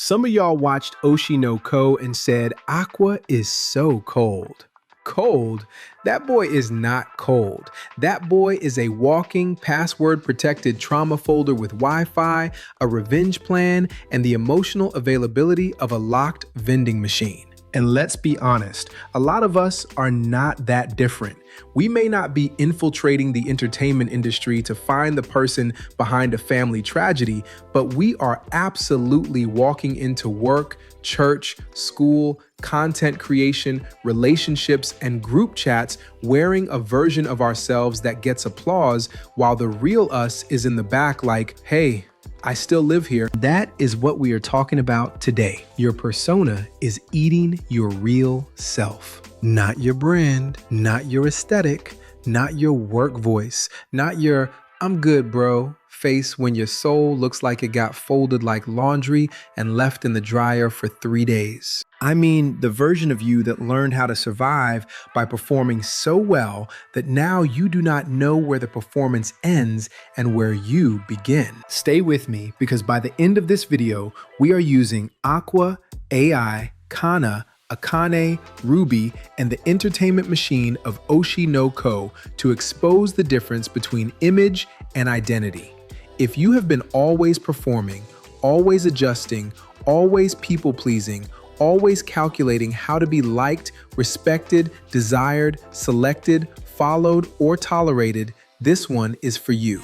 Some of y'all watched Oshi no Ko and said, Aqua is so cold. Cold? That boy is not cold. That boy is a walking, password-protected trauma folder with Wi-Fi, a revenge plan, and the emotional availability of a locked vending machine. And let's be honest, a lot of us are not that different. We may not be infiltrating the entertainment industry to find the person behind a family tragedy, but we are absolutely walking into work, church, school, content creation, relationships, and group chats wearing a version of ourselves that gets applause while the real us is in the back like, hey, I still live here. That is what we are talking about today. Your persona is eating your real self. Not your brand, not your aesthetic, not your work voice, not your I'm good bro face when your soul looks like it got folded like laundry and left in the dryer for 3 days. I mean, the version of you that learned how to survive by performing so well that now you do not know where the performance ends and where you begin. Stay with me because by the end of this video, we are using Aqua, AI, Kana, Akane, Ruby, and the entertainment machine of Oshi no Ko to expose the difference between image and identity. If you have been always performing, always adjusting, always people-pleasing, always calculating how to be liked, respected, desired, selected, followed, or tolerated, this one is for you.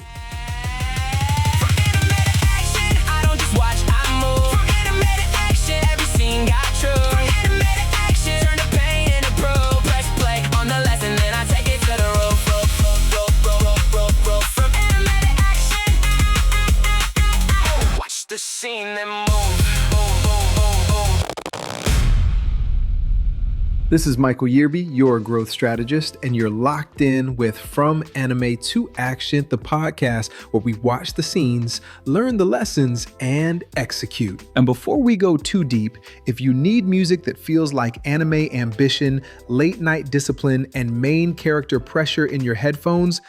This is Michael Yearby, your growth strategist, and you're locked in with From Anime to Action, the podcast where we watch the scenes, learn the lessons, and execute. And before we go too deep, if you need music that feels like anime ambition, late night discipline, and main character pressure in your headphones,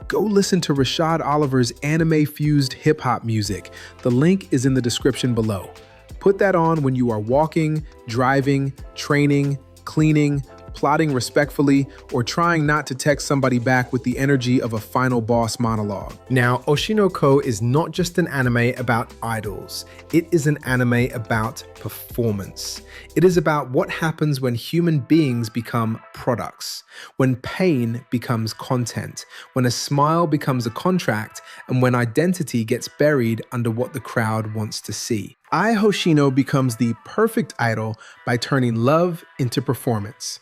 go listen to Rashad Oliver's anime-fused hip-hop music. The link is in the description below. Put that on when you are walking, driving, training, cleaning, plotting respectfully, or trying not to text somebody back with the energy of a final boss monologue. Now, Oshi no Ko is not just an anime about idols. It is an anime about performance. It is about what happens when human beings become products, when pain becomes content, when a smile becomes a contract, and when identity gets buried under what the crowd wants to see. Aqua Hoshino becomes the perfect idol by turning love into performance.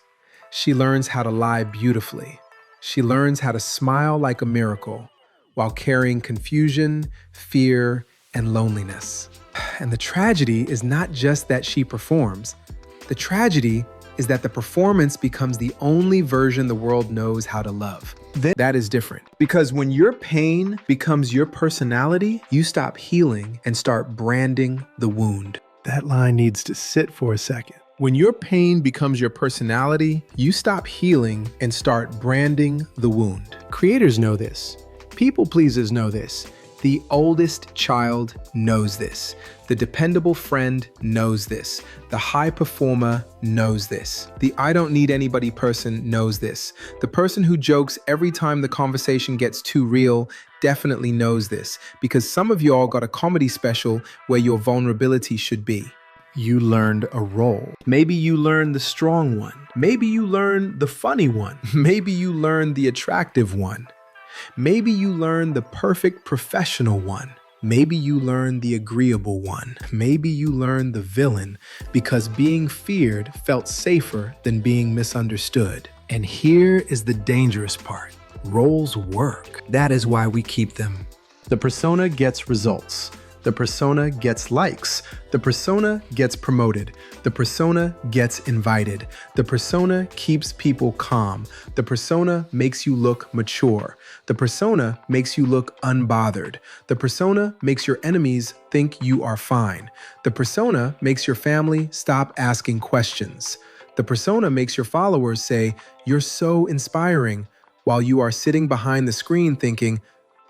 She learns how to lie beautifully. She learns how to smile like a miracle while carrying confusion, fear, and loneliness. And the tragedy is not just that she performs. The tragedy is that the performance becomes the only version the world knows how to love. That is different. Because when your pain becomes your personality, you stop healing and start branding the wound. That line needs to sit for a second. When your pain becomes your personality, you stop healing and start branding the wound. Creators know this. People pleasers know this. The oldest child knows this. The dependable friend knows this. The high performer knows this. The I don't need anybody person knows this. The person who jokes every time the conversation gets too real definitely knows this, because some of y'all got a comedy special where your vulnerability should be. You learned a role. Maybe you learned the strong one. Maybe you learned the funny one. Maybe you learned the attractive one. Maybe you learned the perfect professional one. Maybe you learned the agreeable one. Maybe you learned the villain because being feared felt safer than being misunderstood. And here is the dangerous part. Roles work. That is why we keep them. The persona gets results. The persona gets likes. The persona gets promoted. The persona gets invited. The persona keeps people calm. The persona makes you look mature. The persona makes you look unbothered. The persona makes your enemies think you are fine. The persona makes your family stop asking questions. The persona makes your followers say, "You're so inspiring," while you are sitting behind the screen thinking,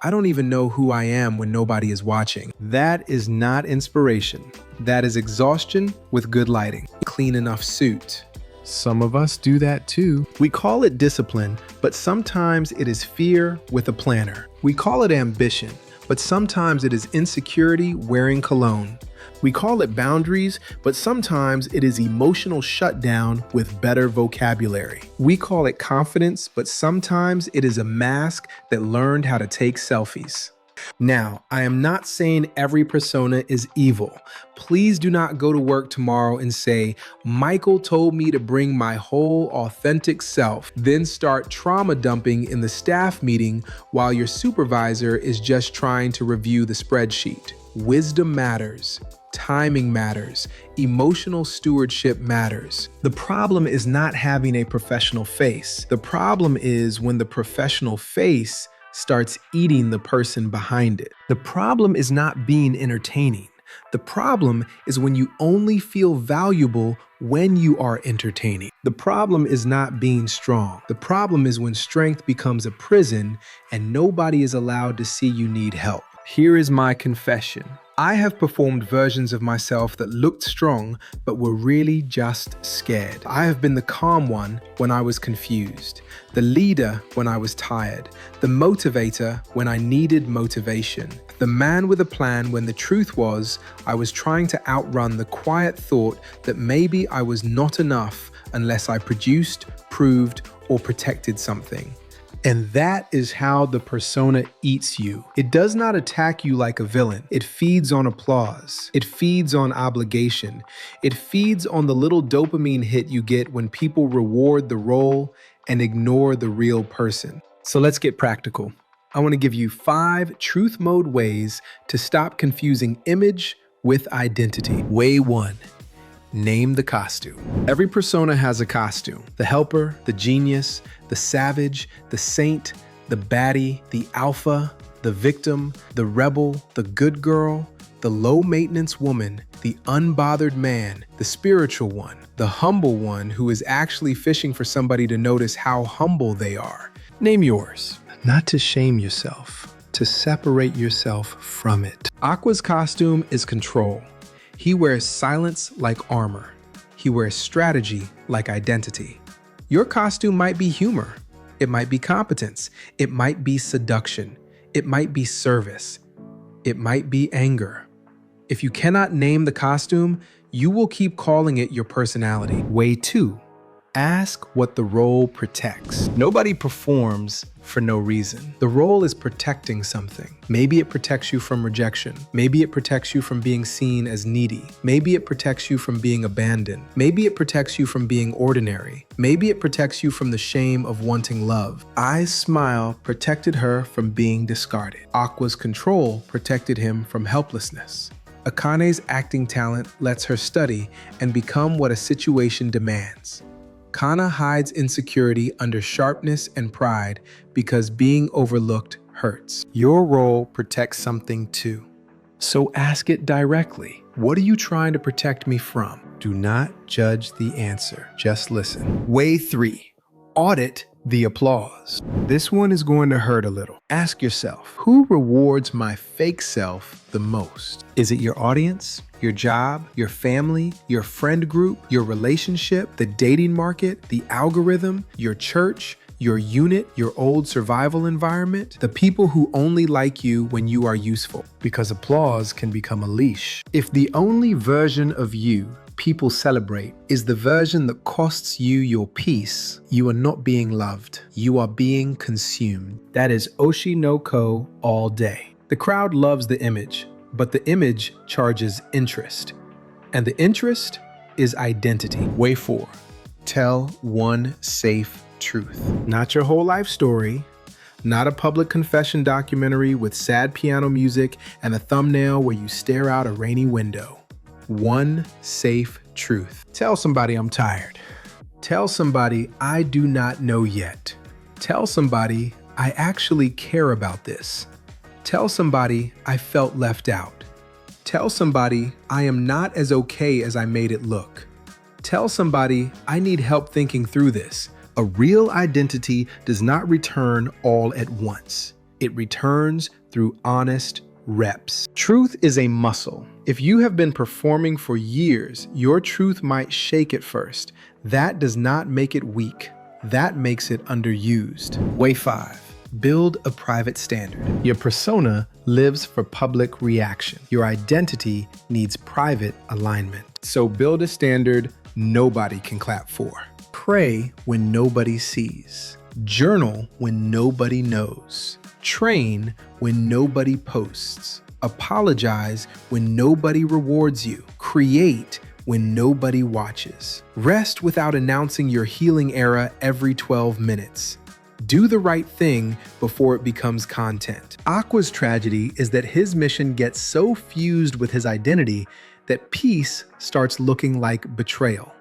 I don't even know who I am when nobody is watching. That is not inspiration. That is exhaustion with good lighting. Clean enough suit. Some of us do that too. We call it discipline, but sometimes it is fear with a planner. We call it ambition, but sometimes it is insecurity wearing cologne. We call it boundaries, but sometimes it is emotional shutdown with better vocabulary. We call it confidence, but sometimes it is a mask that learned how to take selfies. Now, I am not saying every persona is evil. Please do not go to work tomorrow and say, Michael told me to bring my whole authentic self, then start trauma dumping in the staff meeting while your supervisor is just trying to review the spreadsheet. Wisdom matters. Timing matters. Emotional stewardship matters. The problem is not having a professional face. The problem is when the professional face starts eating the person behind it. The problem is not being entertaining. The problem is when you only feel valuable when you are entertaining. The problem is not being strong. The problem is when strength becomes a prison and nobody is allowed to see you need help. Here is my confession. I have performed versions of myself that looked strong, but were really just scared. I have been the calm one when I was confused, the leader when I was tired, the motivator when I needed motivation, the man with a plan when the truth was I was trying to outrun the quiet thought that maybe I was not enough unless I produced, proved, or protected something. And that is how the persona eats you. It does not attack you like a villain. It feeds on applause. It feeds on obligation. It feeds on the little dopamine hit you get when people reward the role and ignore the real person. So let's get practical. I want to give you 5 truth mode ways to stop confusing image with identity. Way 1. Name the costume. Every persona has a costume. The helper, the genius, the savage, the saint, the baddie, the alpha, the victim, the rebel, the good girl, the low-maintenance woman, the unbothered man, the spiritual one, the humble one who is actually fishing for somebody to notice how humble they are. Name yours. Not to shame yourself, to separate yourself from it. Aqua's costume is control. He wears silence like armor. He wears strategy like identity. Your costume might be humor. It might be competence. It might be seduction. It might be service. It might be anger. If you cannot name the costume, you will keep calling it your personality. Way 2. Ask what the role protects. Nobody performs for no reason. The role is protecting something. Maybe it protects you from rejection. Maybe it protects you from being seen as needy. Maybe it protects you from being abandoned. Maybe it protects you from being ordinary. Maybe it protects you from the shame of wanting love. Ai's smile protected her from being discarded. Aqua's control protected him from helplessness. Akane's acting talent lets her study and become what a situation demands. Kana hides insecurity under sharpness and pride because being overlooked hurts. Your role protects something too. So ask it directly. What are you trying to protect me from? Do not judge the answer. Just listen. Way 3. Audit the applause. This one is going to hurt a little. Ask yourself, who rewards my fake self the most? Is it your audience, your job, your family, your friend group, your relationship, the dating market, the algorithm, your church, your unit, your old survival environment, the people who only like you when you are useful? Because applause can become a leash. If the only version of you people celebrate is the version that costs you your peace, you are not being loved. You are being consumed. That is Oshi no Ko all day. The crowd loves the image, but the image charges interest. And the interest is identity. Way 4. Tell one safe truth. Not your whole life story. Not a public confession documentary with sad piano music and a thumbnail where you stare out a rainy window. One safe truth. Tell somebody I'm tired. Tell somebody I do not know yet. Tell somebody I actually care about this. Tell somebody I felt left out. Tell somebody I am not as okay as I made it look. Tell somebody I need help thinking through this. A real identity does not return all at once. It returns through honest reps. Truth is a muscle. If you have been performing for years, your truth might shake at first. That does not make it weak. That makes it underused. Way 5. Build a private standard. Your persona lives for public reaction. Your identity needs private alignment. So build a standard nobody can clap for. Pray when nobody sees. Journal when nobody knows. Train when nobody posts. Apologize when nobody rewards you. Create when nobody watches. Rest without announcing your healing era every 12 minutes. Do the right thing before it becomes content. Aqua's tragedy is that his mission gets so fused with his identity that peace starts looking like betrayal.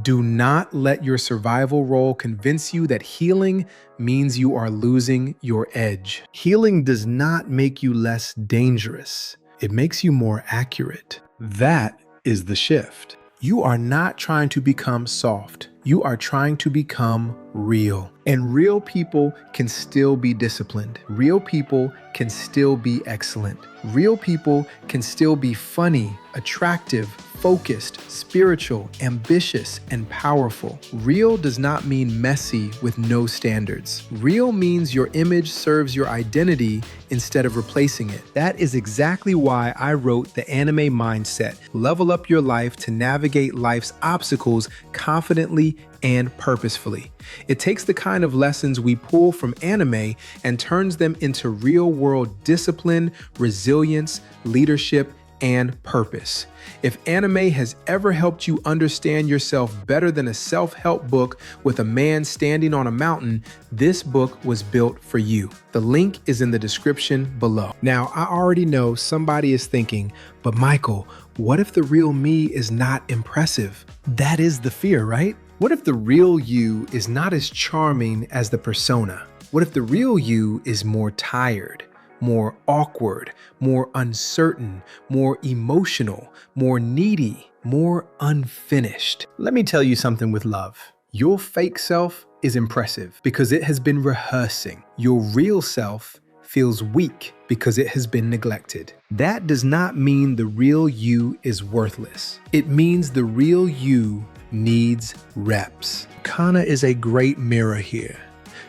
Do not let your survival role convince you that healing means you are losing your edge. Healing does not make you less dangerous. It makes you more accurate. That is the shift. You are not trying to become soft. You are trying to become real. And real people can still be disciplined. Real people can still be excellent. Real people can still be funny, attractive, focused, spiritual, ambitious, and powerful. Real does not mean messy with no standards. Real means your image serves your identity instead of replacing it. That is exactly why I wrote The Anime Mindset. Level up your life to navigate life's obstacles confidently and purposefully. It takes the kind of lessons we pull from anime and turns them into real-world discipline, resilience, leadership, and purpose. If anime has ever helped you understand yourself better than a self-help book with a man standing on a mountain, this book was built for you. The link is in the description below. Now, I already know somebody is thinking, but Michael, what if the real me is not impressive? That is the fear, right? What if the real you is not as charming as the persona? What if the real you is more tired, more awkward, more uncertain, more emotional, more needy, more unfinished? Let me tell you something with love. Your fake self is impressive because it has been rehearsing. Your real self feels weak because it has been neglected. That does not mean the real you is worthless. It means the real you needs reps. Kana is a great mirror here.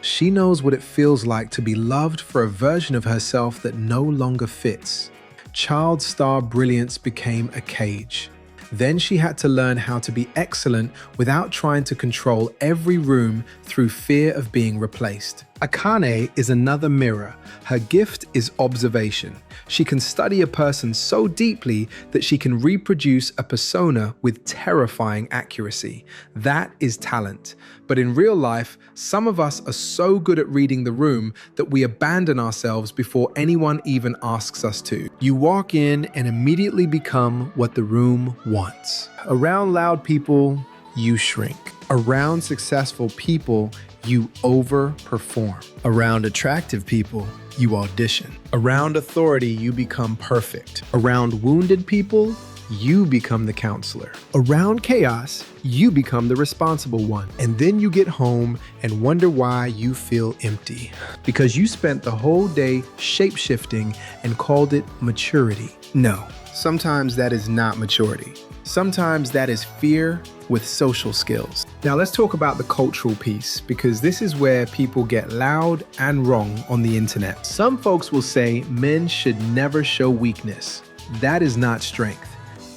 She knows what it feels like to be loved for a version of herself that no longer fits. Child star brilliance became a cage. Then she had to learn how to be excellent without trying to control every room through fear of being replaced. Akane is another mirror. Her gift is observation. She can study a person so deeply that she can reproduce a persona with terrifying accuracy. That is talent. But in real life, some of us are so good at reading the room that we abandon ourselves before anyone even asks us to. You walk in and immediately become what the room wants. Around loud people, you shrink. Around successful people, you overperform. Around attractive people, you audition. Around authority, you become perfect. Around wounded people, you become the counselor. Around chaos, you become the responsible one. And then you get home and wonder why you feel empty. Because you spent the whole day shape-shifting and called it maturity. No, sometimes that is not maturity. Sometimes that is fear with social skills. Now let's talk about the cultural piece, because this is where people get loud and wrong on the internet. Some folks will say men should never show weakness. That is not strength.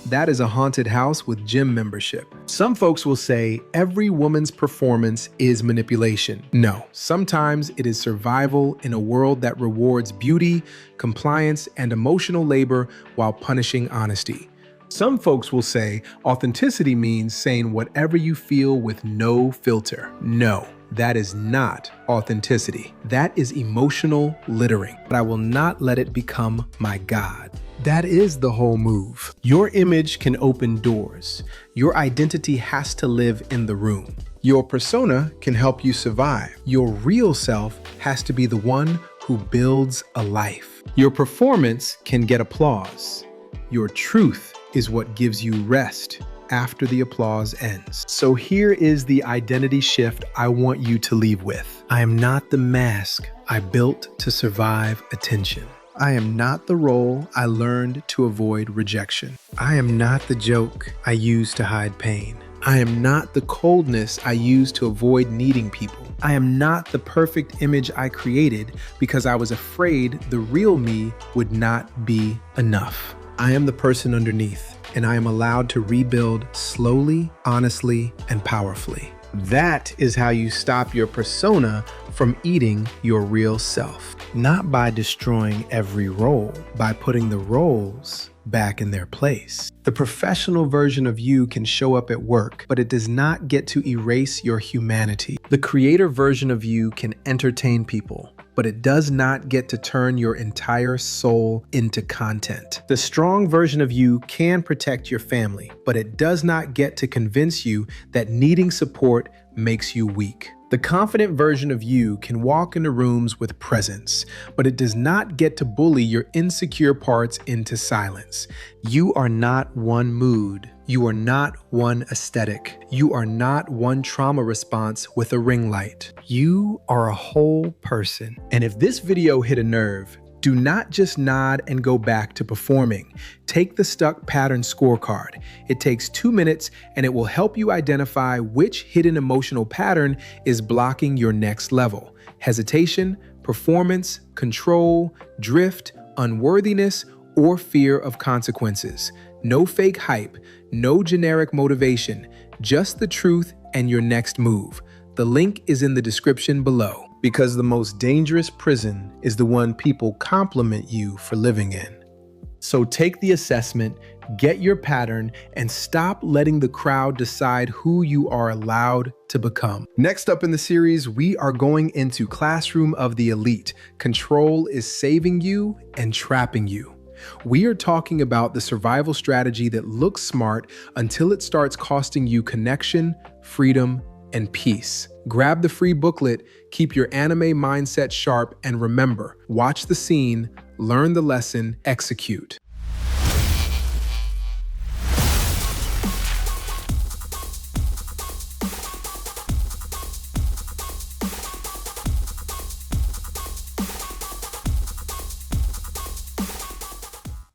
That is a haunted house with gym membership. Some folks will say every woman's performance is manipulation. No, sometimes it is survival in a world that rewards beauty, compliance, and emotional labor while punishing honesty. Some folks will say authenticity means saying whatever you feel with no filter. No, that is not authenticity. That is emotional littering. But I will not let it become my God. That is the whole move. Your image can open doors. Your identity has to live in the room. Your persona can help you survive. Your real self has to be the one who builds a life. Your performance can get applause. Your truth is what gives you rest after the applause ends. So here is the identity shift I want you to leave with. I am not the mask I built to survive attention. I am not the role I learned to avoid rejection. I am not the joke I used to hide pain. I am not the coldness I used to avoid needing people. I am not the perfect image I created because I was afraid the real me would not be enough. I am the person underneath, and I am allowed to rebuild slowly, honestly, and powerfully. That is how you stop your persona from eating your real self. Not by destroying every role, by putting the roles back in their place. The professional version of you can show up at work, but it does not get to erase your humanity. The creator version of you can entertain people, but it does not get to turn your entire soul into content. The strong version of you can protect your family, but it does not get to convince you that needing support makes you weak. The confident version of you can walk into rooms with presence, but it does not get to bully your insecure parts into silence. You are not one mood. You are not one aesthetic. You are not one trauma response with a ring light. You are a whole person. And if this video hit a nerve, do not just nod and go back to performing. Take the Stuck Pattern Scorecard. It takes 2 minutes and it will help you identify which hidden emotional pattern is blocking your next level. Hesitation, performance, control, drift, unworthiness, or fear of consequences. No fake hype, no generic motivation, just the truth and your next move. The link is in the description below. Because the most dangerous prison is the one people compliment you for living in. So take the assessment, get your pattern, and stop letting the crowd decide who you are allowed to become. Next up in the series, we are going into Classroom of the Elite. Control is saving you and trapping you. We are talking about the survival strategy that looks smart until it starts costing you connection, freedom, and peace. Grab the free booklet, keep your anime mindset sharp, and remember, watch the scene, learn the lesson, execute.